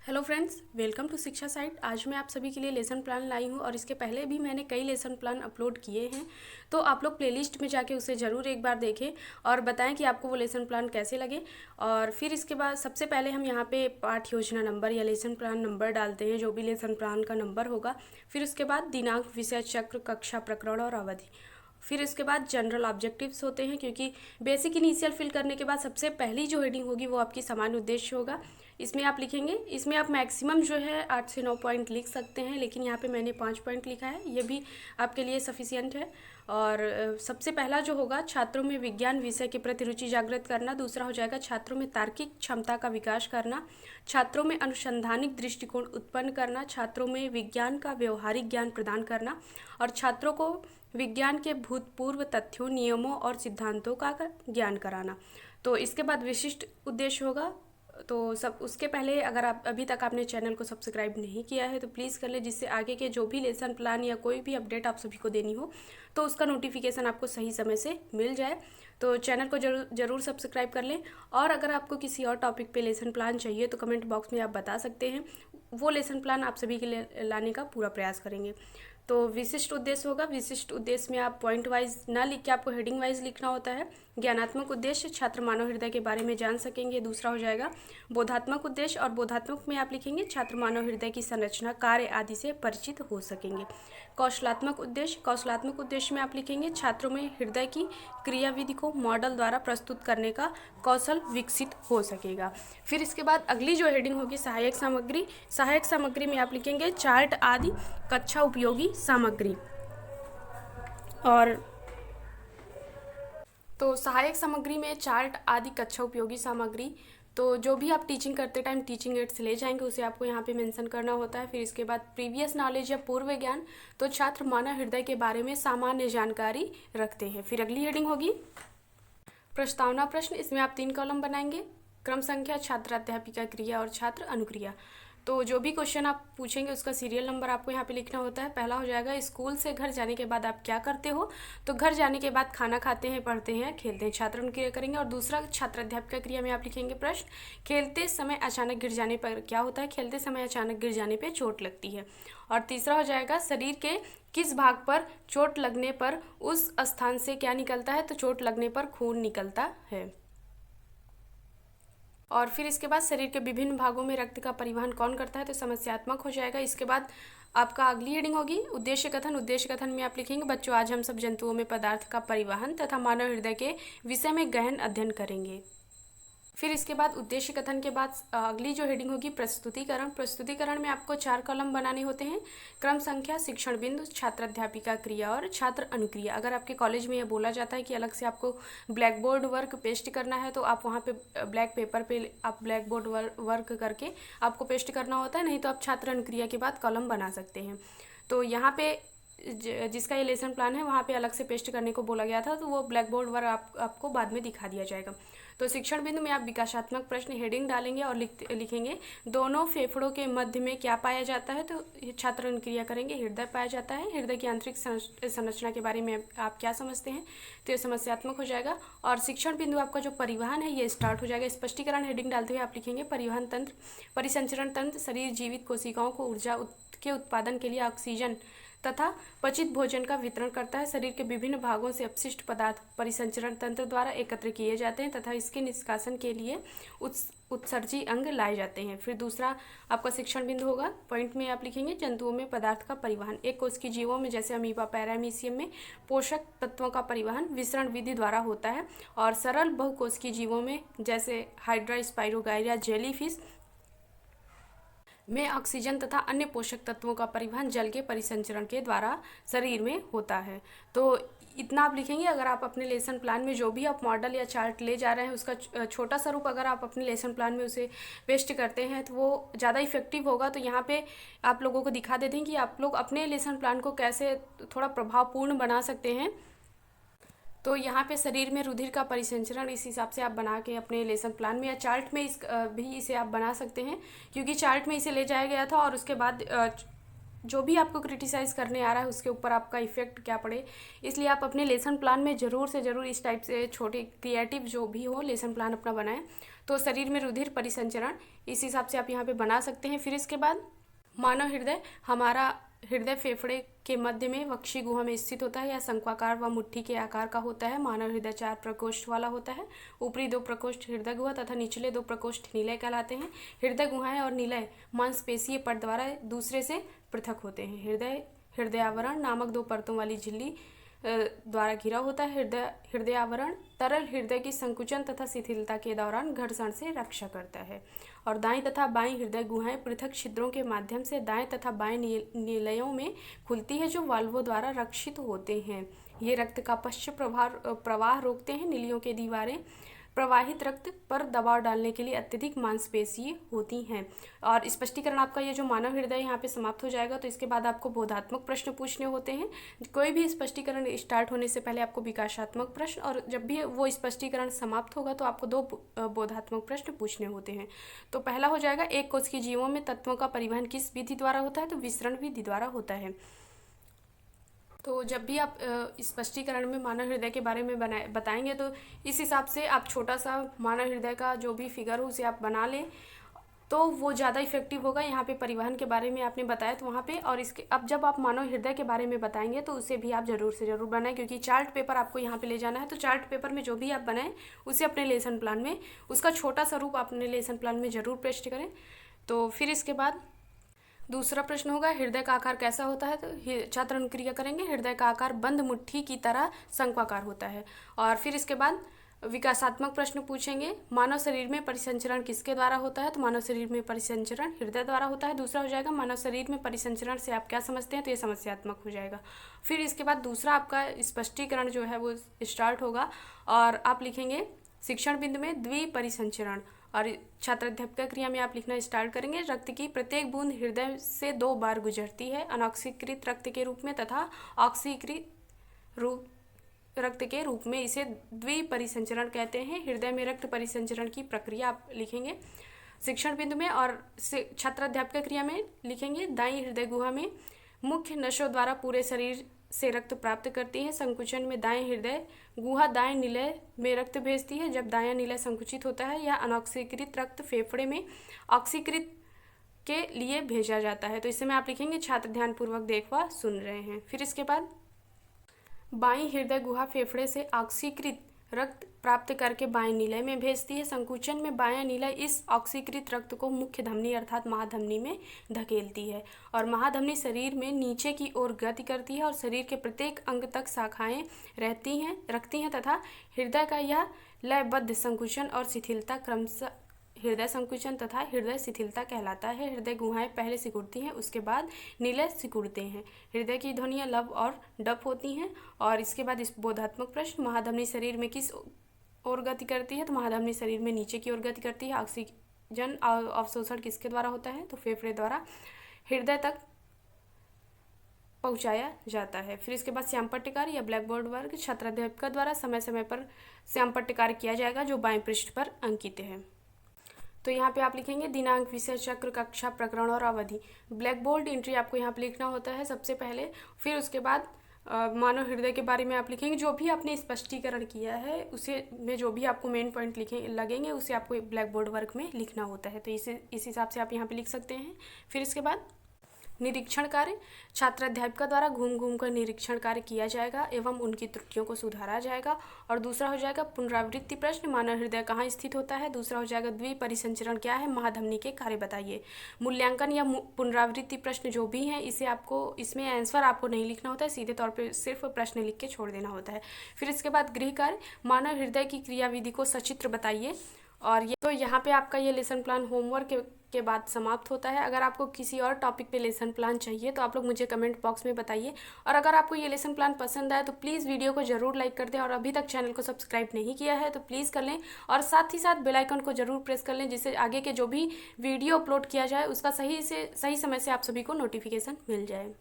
Hello friends, welcome to शिक्षा site. आज मैं आप सभी के लिए लेसन प्लान लाई हूँ और इसके पहले भी मैंने कई लेसन प्लान अपलोड किए हैं। तो आप लोग प्लेलिस्ट में जाके उसे ज़रूर एक बार देखें और बताएं कि आपको वो लेसन प्लान कैसे लगे। और फिर इसके बाद सबसे पहले हम यहाँ पे पाठ योजना नंबर या लेसन प्लान नंबर डालते हैं, जो भी लेसन प्लान का नंबर होगा। फिर उसके बाद दिनांक, विषय, चक्र, कक्षा, प्रकरण और अवधि। फिर इसके बाद जनरल ऑब्जेक्टिव्स होते हैं, क्योंकि बेसिक इनिशियल फिल करने के बाद सबसे पहली जो हेडिंग होगी वो आपकी सामान्य उद्देश्य होगा। इसमें आप लिखेंगे, इसमें आप मैक्सिमम जो है 8 से 9 पॉइंट लिख सकते हैं, लेकिन यहाँ पे मैंने 5 पॉइंट लिखा है, ये भी आपके लिए सफिशियंट है। और सबसे पहला जो होगा, छात्रों में विज्ञान विषय के प्रति रुचि जागृत करना। दूसरा हो जाएगा छात्रों में तार्किक क्षमता का विकास करना, छात्रों में अनुसंधानिक दृष्टिकोण उत्पन्न करना, छात्रों में विज्ञान का व्यवहारिक ज्ञान प्रदान करना और छात्रों को विज्ञान के भूतपूर्व तथ्यों, नियमों और सिद्धांतों का ज्ञान कराना। तो इसके बाद विशिष्ट उद्देश्य होगा। तो सब उसके पहले अगर आप अभी तक आपने चैनल को सब्सक्राइब नहीं किया है तो प्लीज़ कर ले, जिससे आगे के जो भी लेसन प्लान या कोई भी अपडेट आप सभी को देनी हो तो उसका नोटिफिकेशन आपको सही समय से मिल जाए। तो चैनल को जरूर सब्सक्राइब कर लें। और अगर आपको किसी और टॉपिक पे लेसन प्लान चाहिए तो कमेंट बॉक्स में आप बता सकते हैं, वो लेसन प्लान आप सभी के लिए लाने का पूरा प्रयास करेंगे। तो विशिष्ट उद्देश्य होगा। विशिष्ट उद्देश्य में आप पॉइंट वाइज ना लिख के आपको हेडिंग वाइज लिखना होता है। ज्ञानात्मक उद्देश्य, छात्र मानव हृदय के बारे में जान सकेंगे। दूसरा हो जाएगा बोधात्मक उद्देश्य, और बोधात्मक में आप लिखेंगे छात्र मानव हृदय की संरचना, कार्य आदि से परिचित हो सकेंगे। कौशलात्मक उद्देश्य, कौशलात्मक उद्देश्य में आप लिखेंगे छात्रों में हृदय की क्रियाविधि को मॉडल द्वारा प्रस्तुत करने का कौशल विकसित हो सकेगा। फिर इसके बाद अगली जो हेडिंग होगी, सहायक सामग्री। सहायक सामग्री में आप लिखेंगे चार्ट आदि कक्षा उपयोगी सामग्री। और तो सहायक सामग्री में चार्ट आदि कक्षा उपयोगी सामग्री, तो जो भी आप टीचिंग करते टाइम टीचिंग एड्स ले जाएंगे उसे आपको यहाँ पे मेंशन करना होता है। फिर इसके बाद प्रीवियस नॉलेज या पूर्व ज्ञान, तो छात्र मानव हृदय के बारे में सामान्य जानकारी रखते हैं। फिर अगली हेडिंग होगी प्रस्तावना प्रश्न। इसमें आप 3 कॉलम बनाएंगे, क्रम संख्या, छात्र अध्यापिका क्रिया और छात्र अनुक्रिया। तो जो भी क्वेश्चन आप पूछेंगे उसका सीरियल नंबर आपको यहाँ पे लिखना होता है। पहला हो जाएगा स्कूल से घर जाने के बाद आप क्या करते हो, तो घर जाने के बाद खाना खाते हैं, पढ़ते हैं, खेलते हैं, छात्र अनुक्रिया करेंगे। और दूसरा छात्र अध्यापिका क्रिया में आप लिखेंगे प्रश्न, खेलते समय अचानक गिर जाने पर क्या होता है, खेलते समय अचानक गिर जाने पर चोट लगती है। और तीसरा हो जाएगा शरीर के किस भाग पर चोट लगने पर उस स्थान से क्या निकलता है, तो चोट लगने पर खून निकलता है। और फिर इसके बाद शरीर के विभिन्न भागों में रक्त का परिवहन कौन करता है, तो समस्यात्मक हो जाएगा। इसके बाद आपका अगली हेडिंग होगी उद्देश्य कथन। उद्देश्य कथन में आप लिखेंगे बच्चों, आज हम सब जंतुओं में पदार्थ का परिवहन तथा मानव हृदय के विषय में गहन अध्ययन करेंगे। फिर इसके बाद उद्देश्य कथन के बाद अगली जो हेडिंग होगी प्रस्तुतिकरण। प्रस्तुतिकरण में आपको 4 कॉलम बनाने होते हैं, क्रम संख्या, शिक्षण बिंदु, छात्र अध्यापिका क्रिया और छात्र अनुक्रिया। अगर आपके कॉलेज में यह बोला जाता है कि अलग से आपको ब्लैक बोर्ड वर्क पेस्ट करना है तो आप वहाँ पे ब्लैक पेपर पे आप ब्लैक बोर्ड वर्क करके आपको पेस्ट करना होता है, नहीं तो आप छात्र अनुक्रिया के बाद कॉलम बना सकते हैं। तो यहाँ पे जिसका ये लेसन प्लान है वहाँ पे अलग से पेस्ट करने को बोला गया था, तो वो ब्लैक बोर्ड वर्क आपको बाद में दिखा दिया जाएगा। तो शिक्षण बिंदु में आप विकासात्मक प्रश्न हेडिंग डालेंगे और लिखेंगे दोनों फेफड़ों के मध्य में क्या पाया जाता है, तो छात्र अनुक्रिया करेंगे हृदय पाया जाता है। हृदय की आंतरिक संरचना के बारे में आप क्या समझते हैं, तो ये समस्यात्मक हो जाएगा। और शिक्षण बिंदु आपका जो परिवहन है ये स्टार्ट हो जाएगा। स्पष्टीकरण हेडिंग डालते हुए आप लिखेंगे परिवहन तंत्र, परिसंचरण तंत्र शरीर जीवित कोशिकाओं को ऊर्जा के उत्पादन के लिए ऑक्सीजन तथा पचित भोजन का वितरण करता है। शरीर के विभिन्न भागों से अपशिष्ट पदार्थ परिसंचरण तंत्र द्वारा एकत्र किए जाते हैं तथा इसके निष्कासन के लिए उत्सर्जी अंग लाए जाते हैं। फिर दूसरा आपका शिक्षण बिंदु होगा, पॉइंट में आप लिखेंगे जंतुओं में पदार्थ का परिवहन। एक कोशिकीय जीवों में जैसे अमीबा, पैरामीशियम में पोषक तत्वों का परिवहन विसरण विधि द्वारा होता है, और सरल बहुकोशिकीय जीवों में जैसे हाइड्रा, स्पाइरोगाइरा, जेलीफिश में ऑक्सीजन तथा अन्य पोषक तत्वों का परिवहन जल के परिसंचरण के द्वारा शरीर में होता है। तो इतना आप लिखेंगे। अगर आप अपने लेसन प्लान में जो भी आप मॉडल या चार्ट ले जा रहे हैं उसका छोटा सा रूप अगर आप अपने लेसन प्लान में उसे पेस्ट करते हैं तो वो ज़्यादा इफेक्टिव होगा। तो यहाँ पे आप लोगों को दिखा देते हैं कि आप लोग अपने लेसन प्लान को कैसे थोड़ा प्रभावपूर्ण बना सकते हैं। तो यहाँ पे शरीर में रुधिर का परिसंचरण इस हिसाब से आप बना के अपने लेसन प्लान में या चार्ट में भी इसे आप बना सकते हैं, क्योंकि चार्ट में इसे ले जाया गया था और उसके बाद जो भी आपको क्रिटिसाइज करने आ रहा है उसके ऊपर आपका इफेक्ट क्या पड़े, इसलिए आप अपने लेसन प्लान में ज़रूर से ज़रूर इस टाइप से छोटे क्रिएटिव जो भी हो लेसन प्लान अपना बनाएं। तो शरीर में रुधिर परिसंचरण, इस हिसाब से आप यहाँ पे बना सकते हैं। फिर इसके बाद मानव हृदय, हमारा हृदय फेफड़े के मध्य में वक्षी गुहा में स्थित होता है या शंक्वाकार व मुट्ठी के आकार का होता है। मानव हृदय 4 प्रकोष्ठ वाला होता है। ऊपरी 2 प्रकोष्ठ हृदय गुहा तथा निचले 2 प्रकोष्ठ निलय कहलाते हैं। हृदय गुहाएं और निलय मांसपेशीय पट द्वारा दूसरे से पृथक होते हैं। हृदयावरण नामक 2 परतों वाली झिल्ली द्वारा घिरा होता है। हृदयावरण तरल हृदय की संकुचन तथा शिथिलता के दौरान घर्षण से रक्षा करता है। और दाईं तथा बाईं हृदय गुहाएं पृथक छिद्रों के माध्यम से दाएं तथा बाएं निलयों में खुलती है, जो वाल्वों द्वारा रक्षित होते हैं। ये रक्त का पश्च प्रवाह रोकते हैं। निलियों के दीवारें प्रवाहित रक्त पर दबाव डालने के लिए अत्यधिक मांसपेशीय होती हैं। और स्पष्टीकरण आपका ये जो मानव हृदय यहाँ पे समाप्त हो जाएगा। तो इसके बाद आपको बोधात्मक प्रश्न पूछने होते हैं। कोई भी स्पष्टीकरण स्टार्ट होने से पहले आपको विकासात्मक प्रश्न, और जब भी वो स्पष्टीकरण समाप्त होगा तो आपको 2 बोधात्मक प्रश्न पूछने होते हैं। तो पहला हो जाएगा, एक कोश के जीवों में तत्वों का परिवहन किस विधि द्वारा होता है? तो विसरण विधि द्वारा होता है। तो जब भी आप स्पष्टीकरण में मानव हृदय के बारे में बताएंगे तो इस हिसाब से आप छोटा सा मानव हृदय का जो भी फिगर हो उसे आप बना लें, तो वो ज़्यादा इफेक्टिव होगा। यहाँ पे परिवहन के बारे में आपने बताया तो वहाँ पे, और इसके अब जब आप मानव हृदय के बारे में बताएंगे तो उसे भी आप ज़रूर से ज़रूर बनाएं, क्योंकि चार्ट पेपर आपको यहाँ पे ले जाना है। तो चार्ट पेपर में जो भी आप बनाएं उसे अपने लेसन प्लान में, उसका छोटा सा रूप अपने लेसन प्लान में ज़रूर पेस्ट करें। तो फिर इसके बाद दूसरा प्रश्न होगा, हृदय का आकार कैसा होता है? तो छात्र अनुक्रिया करेंगे। हृदय का आकार बंद मुट्ठी की तरह शंक्वाकार होता है। और फिर इसके बाद विकासात्मक प्रश्न पूछेंगे, मानव शरीर में परिसंचरण किसके द्वारा होता है? तो मानव शरीर में परिसंचरण हृदय द्वारा होता है। दूसरा हो जाएगा, मानव शरीर में परिसंचरण से आप क्या समझते हैं? तो ये समस्यात्मक हो जाएगा। फिर इसके बाद दूसरा आपका स्पष्टीकरण जो है वो स्टार्ट होगा, और आप लिखेंगे शिक्षण बिंदु में द्विपरिसंचरण। और छात्राध्यापक क्रिया में आप लिखना स्टार्ट करेंगे, रक्त की प्रत्येक बूंद हृदय से 2 बार गुजरती है, अनऑक्सीकृत रक्त के रूप में तथा ऑक्सीकृत रक्त के रूप में। इसे द्विपरिसंचरण कहते हैं। हृदय में रक्त परिसंचरण की प्रक्रिया आप लिखेंगे शिक्षण बिंदु में। और छात्राध्यापक क्रिया में लिखेंगे, दाईं हृदय गुहा में मुख्य नसों द्वारा पूरे शरीर से रक्त प्राप्त करती है। संकुचन में दाएं हृदय गुहा दाएं निलय में रक्त भेजती है। जब दायां निलय संकुचित होता है या अनऑक्सीकृत रक्त फेफड़े में ऑक्सीकृत के लिए भेजा जाता है। तो इस समय आप लिखेंगे, छात्र ध्यानपूर्वक देखवा सुन रहे हैं। फिर इसके बाद बाईं हृदय गुहा फेफड़े से ऑक्सीकृत रक्त प्राप्त करके बाएं निलय में भेजती है। संकुचन में बायां निलय इस ऑक्सीकृत रक्त को मुख्य धमनी अर्थात महाधमनी में धकेलती है, और महाधमनी शरीर में नीचे की ओर गति करती है और शरीर के प्रत्येक अंग तक शाखाएं रखती हैं तथा हृदय का यह लयबद्ध संकुचन और शिथिलता क्रमशः हृदय संकुचन तथा हृदय शिथिलता कहलाता है। हृदय गुहाएं पहले सिकुड़ती हैं, उसके बाद निलय सिकुड़ते हैं। हृदय की ध्वनियाँ लब और डप होती हैं। और इसके बाद इस बोधात्मक प्रश्न, महाधमनी शरीर में किस ओर गति करती है? तो महाधमनी शरीर में नीचे की ओर गति करती है। ऑक्सीजन अवशोषण किसके द्वारा होता है? तो फेफड़े द्वारा हृदय तक पहुंचाया जाता है। फिर इसके बाद श्याम पट्टिकार या ब्लैक बोर्ड वर्ग छात्राध्यापक द्वारा समय समय पर श्याम पट्टिकार किया जाएगा, जो बाएं पृष्ठ पर अंकित है। तो यहाँ पे आप लिखेंगे दिनांक, विषय, चक्र, कक्षा, प्रकरण और अवधि। ब्लैक बोल्ड एंट्री आपको यहाँ पे लिखना होता है सबसे पहले। फिर उसके बाद मानव हृदय के बारे में आप लिखेंगे, जो भी आपने स्पष्टीकरण किया है उसे में जो भी आपको मेन पॉइंट लगेंगे उसे आपको ब्लैक बोर्ड वर्क में लिखना होता है। तो इस हिसाब से आप यहाँ पे लिख सकते हैं। फिर इसके बाद निरीक्षण कार्य, छात्राध्यापिका द्वारा घूम घूम कर निरीक्षण कार्य किया जाएगा एवं उनकी त्रुटियों को सुधारा जाएगा। और दूसरा हो जाएगा पुनरावृत्ति प्रश्न, मानव हृदय कहाँ स्थित होता है। दूसरा हो जाएगा द्विपरिसंचरण क्या है, महाधमनी के कार्य बताइए। मूल्यांकन या पुनरावृत्ति प्रश्न जो भी हैं इसे आपको इसमें आंसर आपको नहीं लिखना होता है, सीधे तौर पर सिर्फ प्रश्न लिख के छोड़ देना होता है। फिर इसके बाद गृह कार्य, मानव हृदय की क्रियाविधि को सचित्र बताइए। और ये तो यहाँ पे आपका ये लेसन प्लान होमवर्क के बाद समाप्त होता है। अगर आपको किसी और टॉपिक पे लेसन प्लान चाहिए तो आप लोग मुझे कमेंट बॉक्स में बताइए। और अगर आपको ये लेसन प्लान पसंद आए तो प्लीज़ वीडियो को ज़रूर लाइक कर दें, और अभी तक चैनल को सब्सक्राइब नहीं किया है तो प्लीज़ कर लें, और साथ ही साथ बेल आइकन को ज़रूर प्रेस कर लें, जिससे आगे के जो भी वीडियो अपलोड किया जाए उसका सही समय से आप सभी को नोटिफिकेशन मिल जाए।